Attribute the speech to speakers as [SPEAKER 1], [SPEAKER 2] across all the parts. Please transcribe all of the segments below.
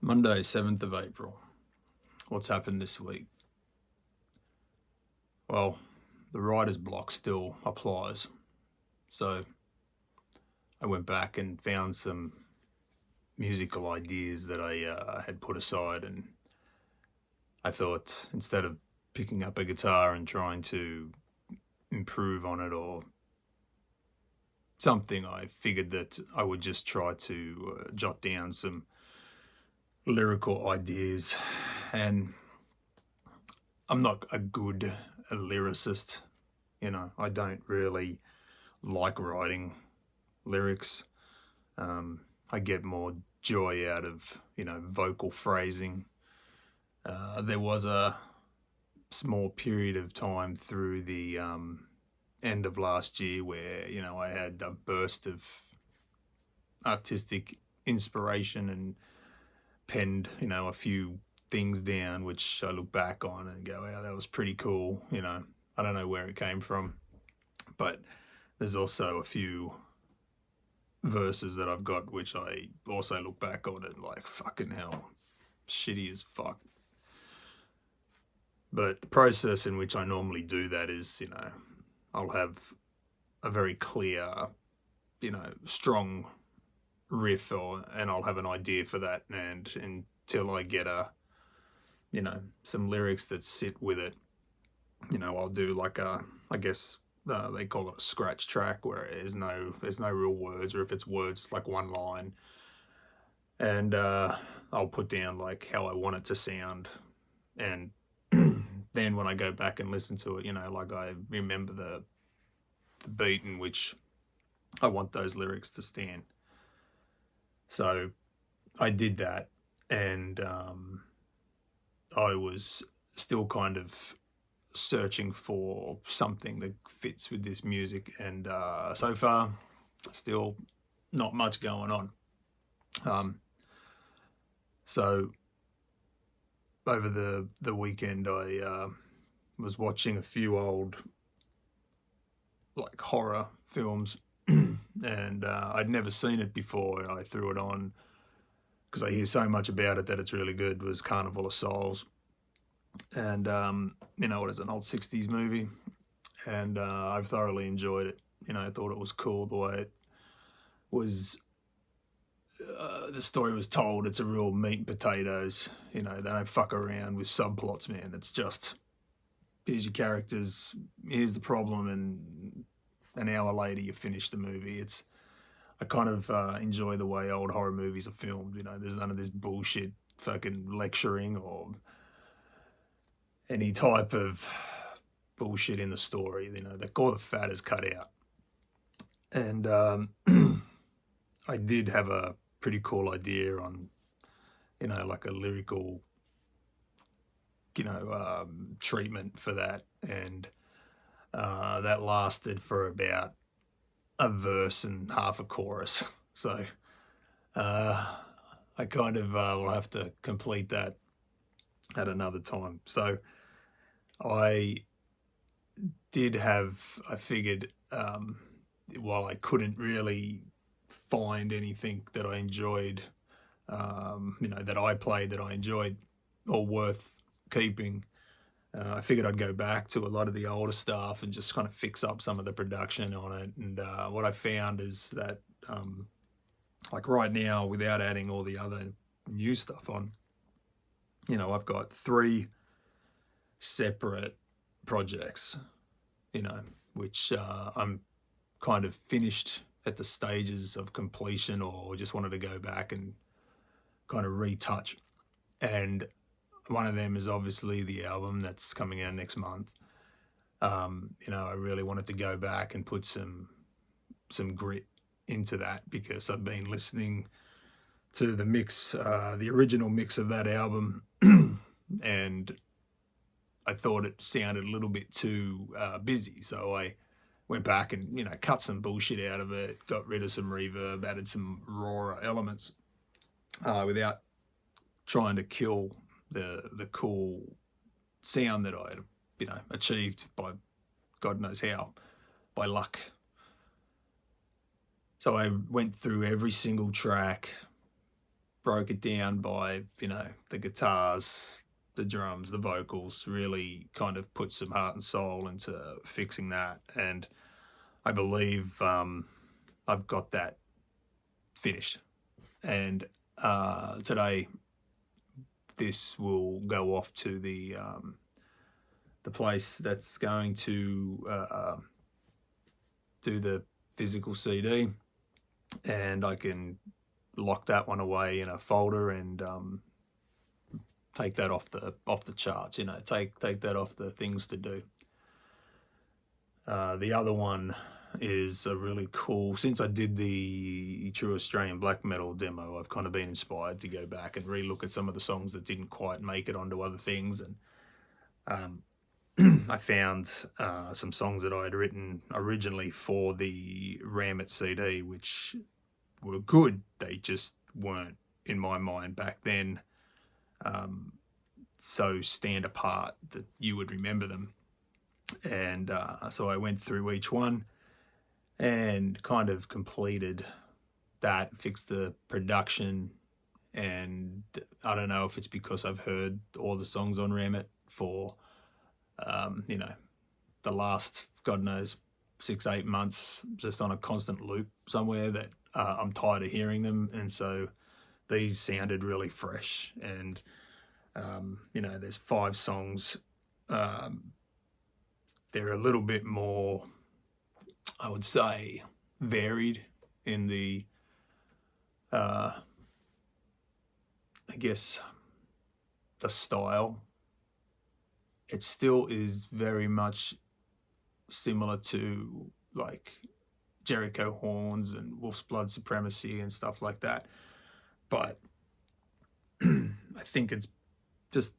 [SPEAKER 1] Monday, 7th of April. What's happened this week? Well, the writer's block still applies. So I went back and found some musical ideas that I had put aside, and I thought instead of picking up a guitar and trying to improve on it or something, I figured that I would just try to jot down some lyrical ideas. And I'm not a good lyricist, I don't really like writing lyrics. I get more joy out of, vocal phrasing. There was a small period of time through the end of last year where, I had a burst of artistic inspiration and penned, a few things down, which I look back on and go, wow, that was pretty cool. I don't know where it came from, but there's also a few verses that I've got which I also look back on and like, fucking hell, shitty as fuck. But the process in which I normally do that is, I'll have a very clear, strong riff and I'll have an idea for that, and until I get some lyrics that sit with it, I'll do like I guess they call it a scratch track, where there's no real words, or if it's words, it's like one line, and I'll put down like how I want it to sound, and then when I go back and listen to it, like I remember the beat in which I want those lyrics to stand. So I did that, and I was still kind of searching for something that fits with this music, and so far still not much going on. So over the weekend I was watching a few old like horror films and I'd never seen it before. I threw it on because I hear so much about it that it's really good. It was Carnival of Souls, and what is it, an old 60s movie, and I've thoroughly enjoyed it. I thought it was cool the way it was, the story was told. It's a real meat and potatoes. They don't fuck around with subplots, man. It's just, here's your characters, here's the problem, and an hour later you finish the movie. I kind of enjoy the way old horror movies are filmed. There's none of this bullshit fucking lecturing or any type of bullshit in the story. All the fat is cut out. And I did have a pretty cool idea on, like a lyrical, treatment for that. And that lasted for about a verse and half a chorus. So I kind of will have to complete that at another time. So I figured, while I couldn't really find anything that I enjoyed, that I played that I enjoyed or worth keeping, I figured I'd go back to a lot of the older stuff and just kind of fix up some of the production on it. And what I found is that, like right now, without adding all the other new stuff on, I've got 3 separate projects, which I'm kind of finished at the stages of completion, or just wanted to go back and kind of retouch. And one of them is obviously the album that's coming out next month. I really wanted to go back and put some grit into that, because I've been listening to the mix, the original mix of that album, and I thought it sounded a little bit too busy. So I went back and, cut some bullshit out of it, got rid of some reverb, added some raw elements, without trying to kill the cool sound that I had, achieved by God knows how, by luck. So I went through every single track, broke it down by, you know, the guitars, the drums, the vocals, really kind of put some heart and soul into fixing that. And I believe I've got that finished. And today, this will go off to the place that's going to do the physical CD, and I can lock that one away in a folder and take that off the charts. You know, take that off the things to do. The other one is a really cool. Since I did the True Australian Black Metal demo, I've kind of been inspired to go back and relook at some of the songs that didn't quite make it onto other things, and I found some songs that I had written originally for the Ram It CD, which were good. They just weren't, in my mind back then, so stand apart that you would remember them. And so I went through each one and kind of completed that, fixed the production. And I don't know if it's because I've heard all the songs on Ram It for you know, the last, God knows, 6-8 months, just on a constant loop somewhere, that I'm tired of hearing them. And so these sounded really fresh. And, you know, there's 5 songs. They're a little bit more, I would say, varied in the, I guess, the style. It still is very much similar to like Jericho Horns and Wolf's Blood Supremacy and stuff like that. But I think it's just,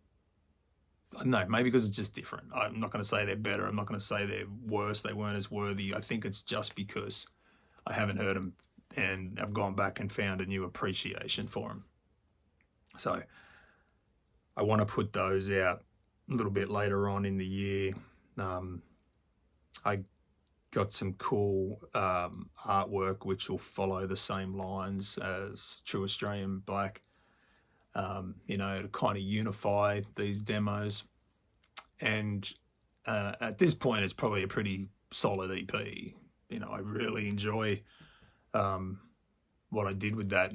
[SPEAKER 1] I don't know, maybe because it's just different. I'm not going to say they're better. I'm not going to say they're worse. They weren't as worthy. I think it's just because I haven't heard them and I've gone back and found a new appreciation for them. So I want to put those out a little bit later on in the year. I got some cool artwork which will follow the same lines as True Australian Black, you know, to kind of unify these demos. And at this point, it's probably a pretty solid EP. You know, I really enjoy what I did with that,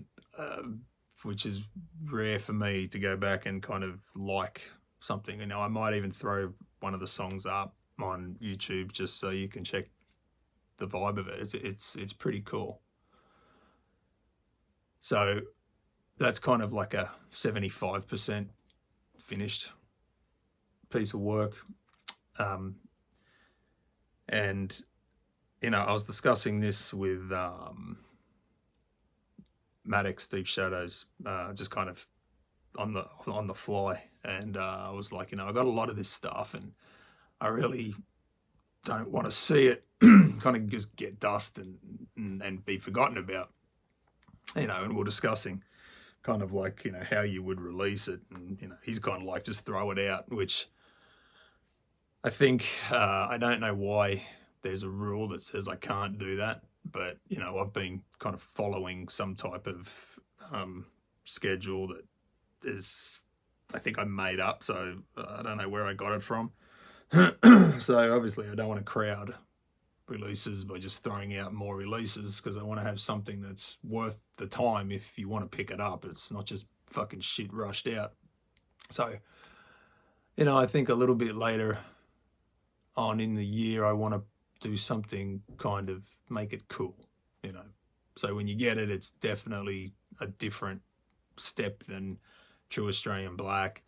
[SPEAKER 1] which is rare for me to go back and kind of like something. You know, I might even throw one of the songs up on YouTube just so you can check the vibe of it. It's pretty cool. So that's kind of like a 75% finished piece of work. And you know, I was discussing this with Maddox Deep Shadows, just kind of on the fly, and I was like, you know, I got a lot of this stuff and I really don't want to see it kind of just get dust and be forgotten about, you know. And we're discussing kind of like, you know, how you would release it, and you know, he's kind of like, just throw it out, which I think, I don't know why there's a rule that says I can't do that, but you know, I've been kind of following some type of schedule that is, I think I made up, so I don't know where I got it from. So obviously I don't want to crowd releases by just throwing out more releases, because I want to have something that's worth the time if you want to pick it up. It's not just fucking shit rushed out. So, you know, I think a little bit later on in the year, I want to do something kind of make it cool, you know. So when you get it, it's definitely a different step than True Australian Black.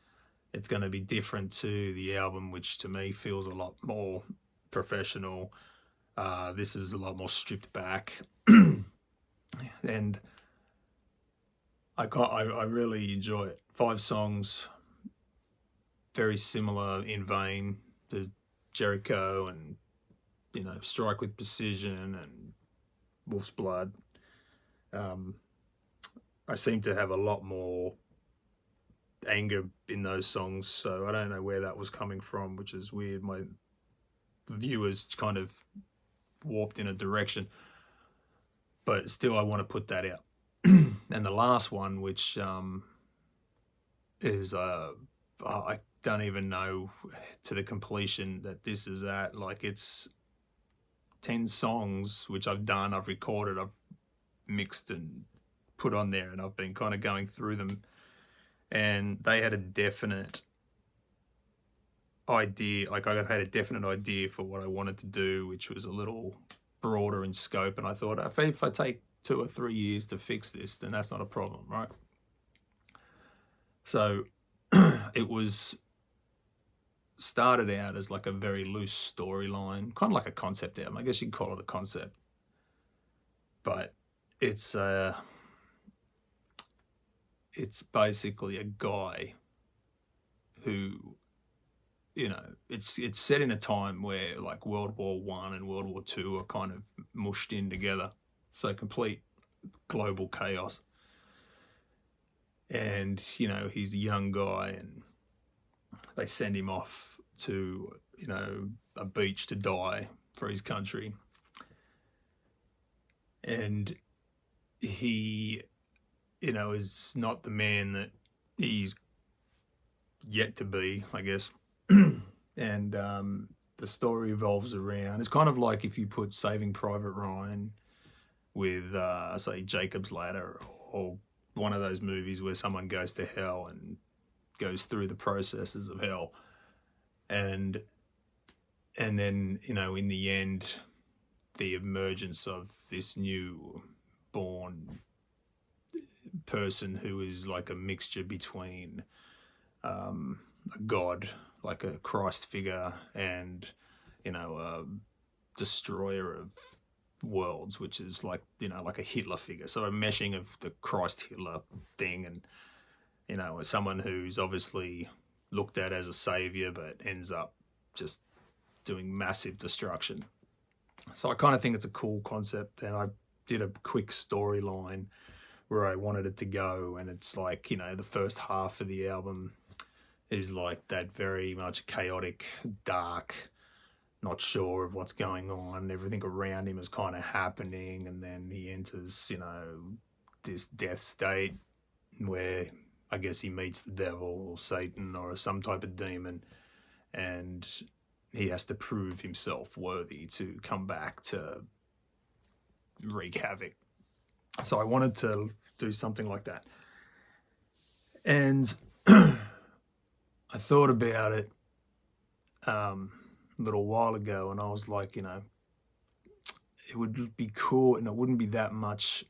[SPEAKER 1] It's going to be different to the album, which to me feels a lot more professional. This is a lot more stripped back. And I really enjoy it. 5 songs, very similar in vein to Jericho and, you know, Strike with Precision and Wolf's Blood. I seem to have a lot more anger in those songs, so I don't know where that was coming from, which is weird. My viewers kind of warped in a direction, but still I want to put that out. And the last one, which is I don't even know to the completion that this is at. Like, it's 10 songs which I've done, I've recorded, I've mixed and put on there, and I've been kind of going through them, and they had a definite idea. Like, I had a definite idea for what I wanted to do, which was a little broader in scope. And I thought, if I take 2 or 3 years to fix this, then that's not a problem, right? So it was started out as like a very loose storyline, kind of like a concept album. I guess you'd call it a concept, but it's basically a guy who, you know, it's set in a time where like World War I and World War II are kind of mushed in together, so complete global chaos. And, you know, he's a young guy, and they send him off to, you know, a beach to die for his country. And he, you know, is not the man that he's yet to be, I guess. And the story revolves around, it's kind of like if you put Saving Private Ryan with, say, Jacob's Ladder, or one of those movies where someone goes to hell and goes through the processes of hell. And then, you know, in the end, the emergence of this new born person who is like a mixture between a god, like a Christ figure, and, you know, a destroyer of worlds, which is like, you know, like a Hitler figure. So a meshing of the Christ Hitler thing, and, you know, someone who's obviously looked at as a savior but ends up just doing massive destruction. So I kind of think it's a cool concept, and I did a quick storyline where I wanted it to go. And it's like, you know, the first half of the album is like that very much chaotic, dark, not sure of what's going on. Everything around him is kind of happening, and then he enters, you know, this death state where I guess he meets the devil or Satan or some type of demon, and he has to prove himself worthy to come back to wreak havoc. So I wanted to do something like that. And I thought about it a little while ago, and I was like, you know, it would be cool, and it wouldn't be that much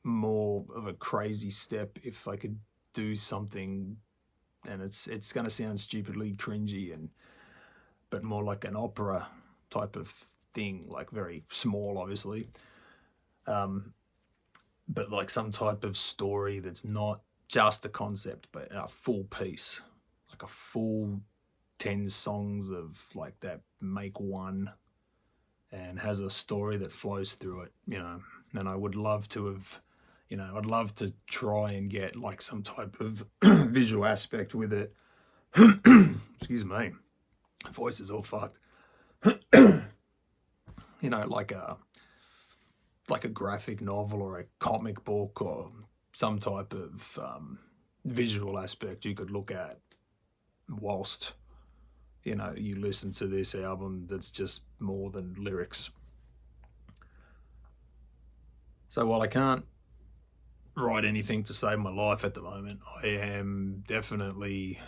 [SPEAKER 1] more of a crazy step if I could do something, and it's going to sound stupidly cringy, but more like an opera type of thing, like very small, obviously, but like some type of story that's not just a concept, but a full piece, like a full 10 songs of like that make one, and has a story that flows through it, you know. And I would love to have, you know, I'd love to try and get like some type of visual aspect with it. Excuse me, voice is all fucked. You know, like a graphic novel or a comic book, or some type of visual aspect you could look at whilst, you know, you listen to this album that's just more than lyrics. So while I can't write anything to save my life at the moment, I am definitely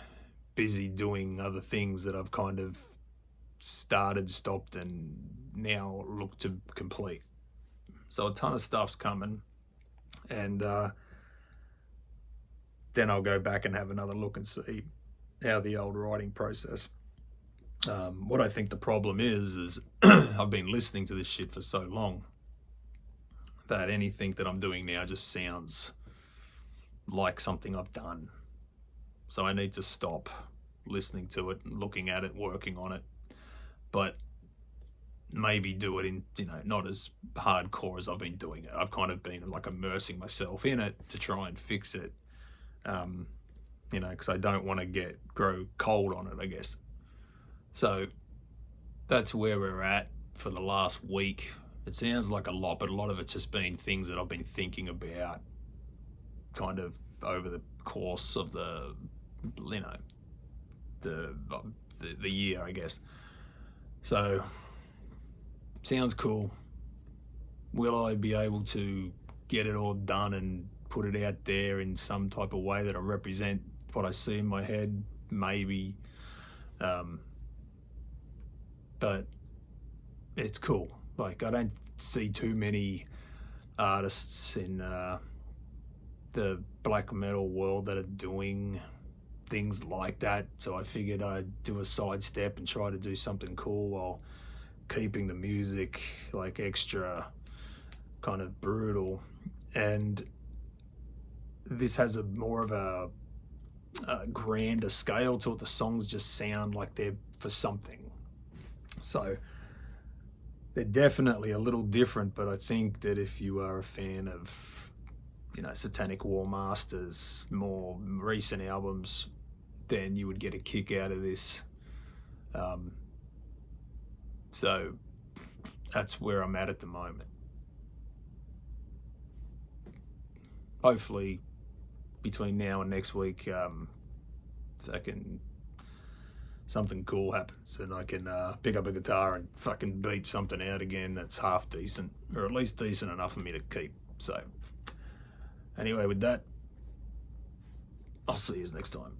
[SPEAKER 1] busy doing other things that I've kind of started, stopped, and now look to complete. So a ton of stuff's coming, and then I'll go back and have another look and see how the old writing process. What I think the problem is I've been listening to this shit for so long that anything that I'm doing now just sounds like something I've done. So I need to stop listening to it and looking at it, working on it, but maybe do it in, you know, not as hardcore as I've been doing it. I've kind of been like immersing myself in it to try and fix it, you know, because I don't want to grow cold on it, I guess. So that's where we're at for the last week. It sounds like a lot, but a lot of it's just been things that I've been thinking about kind of over the course of the, you know, the year, I guess. So, sounds cool. Will I be able to get it all done and put it out there in some type of way that'll represent what I see in my head? Maybe. But it's cool. Like, I don't see too many artists in the black metal world that are doing things like that, so I figured I'd do a sidestep and try to do something cool while keeping the music like extra kind of brutal. And this has a more of a grander scale to it. The songs just sound like they're for something, so they're definitely a little different. But I think that if you are a fan of, you know, Satanic War Masters' more recent albums, then you would get a kick out of this. So that's where I'm at the moment. Hopefully between now and next week, something cool happens and I can pick up a guitar and fucking beat something out again that's half decent, or at least decent enough for me to keep. So anyway, with that, I'll see you next time.